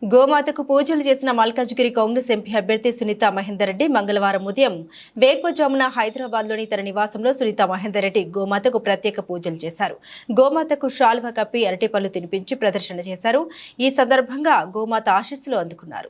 గోమాతకు పూజలు చేసిన మల్కాజ్గిరి కాంగ్రెస్ ఎంపీ అభ్యర్థి సునీత మహేందర్ రెడ్డి మంగళవారం ఉదయం వేకువజామున హైదరాబాద్లోని తన నివాసంలో సునీత మహేందర్ రెడ్డి గోమాతకు ప్రత్యేక పూజలు చేశారు. గోమాతకు శాల్వా కప్పి అరటిపళ్ళు తినిపించి ప్రదర్శన చేశారు. ఈ సందర్భంగా గోమాత ఆశీస్సులు అందుకున్నారు.